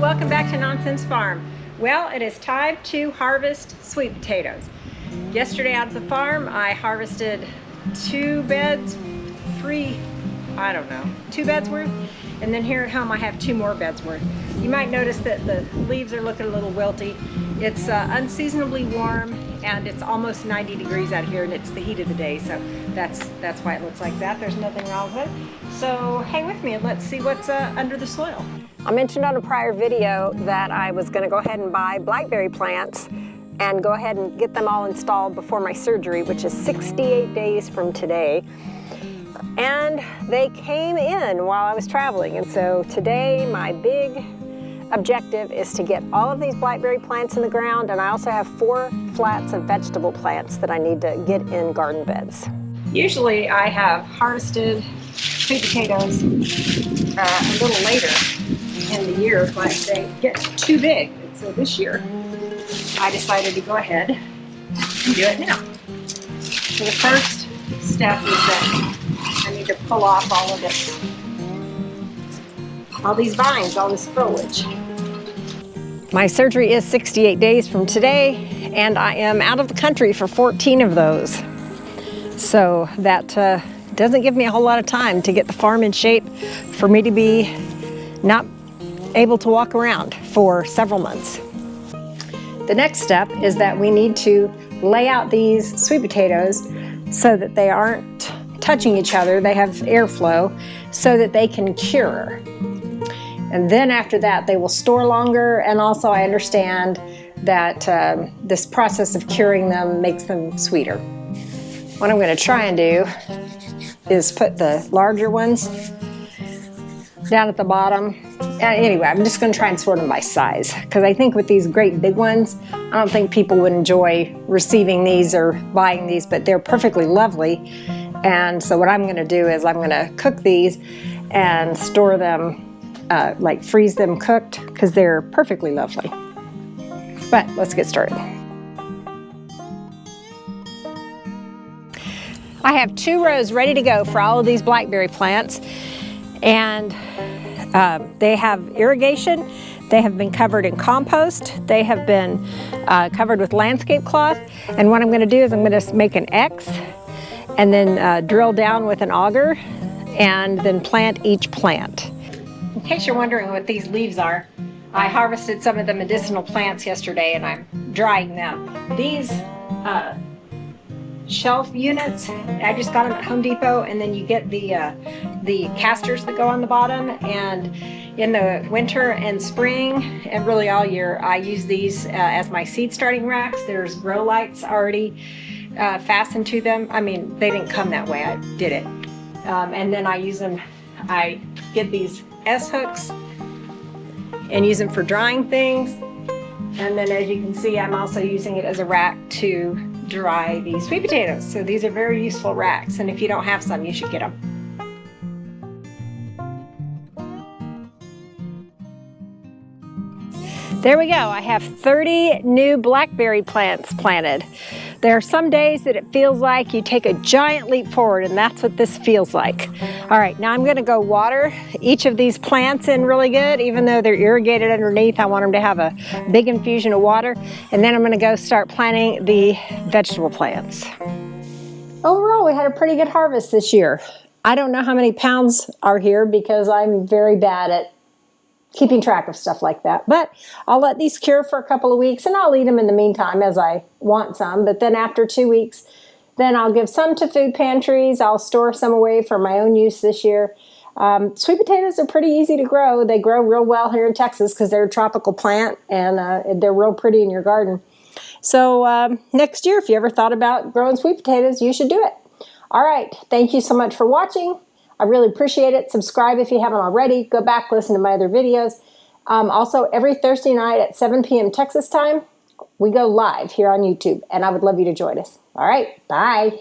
welcome back to Nonsense Farm. Well, it is time to harvest sweet potatoes. Yesterday out at the farm I harvested two beds worth, and then here at home I have two more beds worth. You might notice that the leaves are looking a little wilty. It's unseasonably warm and it's almost 90 degrees out here, and it's the heat of the day, so that's why it looks like that. There's nothing wrong with it. So hang with me and let's see what's under the soil. I mentioned on a prior video that I was going to go ahead and buy blackberry plants and go ahead and get them all installed before my surgery, which is 68 days from today. And they came in while I was traveling, and so today my big objective is to get all of these blackberry plants in the ground, and I also have 4 flats of vegetable plants that I need to get in garden beds. Usually I have harvested sweet potatoes a little later in the year, but they get too big. And so this year I decided to go ahead and do it now. So the first step is that I need to pull off all of this, all these vines, all this foliage. My surgery is 68 days from today, and I am out of the country for 14 of those. So that doesn't give me a whole lot of time to get the farm in shape for me to be not able to walk around for several months. The next step is that we need to lay out these sweet potatoes so that they aren't touching each other. They have airflow so that they can cure. And then after that, they will store longer, and also I understand that this process of curing them makes them sweeter. What I'm going to try and do is put the larger ones down at the bottom. And anyway, I'm just going to try and sort them by size, because I think with these great big ones, I don't think people would enjoy receiving these or buying these, but they're perfectly lovely. And so what I'm going to do is I'm going to cook these and store them, like freeze them cooked, because they're perfectly lovely. But let's get started. I have 2 rows ready to go for all of these blackberry plants, and they have irrigation. They have been covered in compost. They have been covered with landscape cloth. And what I'm going to do is I'm going to make an X and then drill down with an auger and then plant each plant. In case you're wondering what these leaves are, I harvested some of the medicinal plants yesterday and I'm drying them. These shelf units, I just got them at Home Depot, and then you get the casters that go on the bottom, and in the winter and spring and really all year I use these as my seed starting racks. There's grow lights already fastened to them. I mean, they didn't come that way, I did it. And then I use them, I get these S-hooks and use them for drying things. And then as you can see, I'm also using it as a rack to dry these sweet potatoes. So these are very useful racks, and if you don't have some, you should get them. There we go. I have 30 new blackberry plants planted. There are some days that it feels like you take a giant leap forward, and that's what this feels like. All right, now I'm going to go water each of these plants in really good. Even though they're irrigated underneath, I want them to have a big infusion of water. And then I'm going to go start planting the vegetable plants. Overall, we had a pretty good harvest this year. I don't know how many pounds are here because I'm very bad at keeping track of stuff like that. But I'll let these cure for a couple of weeks, and I'll eat them in the meantime as I want some. But then after 2 weeks, then I'll give some to food pantries. I'll store some away for my own use this year. Sweet potatoes are pretty easy to grow. They grow real well here in Texas because they're a tropical plant, and they're real pretty in your garden. So next year, if you ever thought about growing sweet potatoes, you should do it. All right, thank you so much for watching. I really appreciate it. Subscribe if you haven't already. Go back, listen to my other videos. Also, every Thursday night at 7 p.m. Texas time, we go live here on YouTube, and I would love you to join us. All right, bye.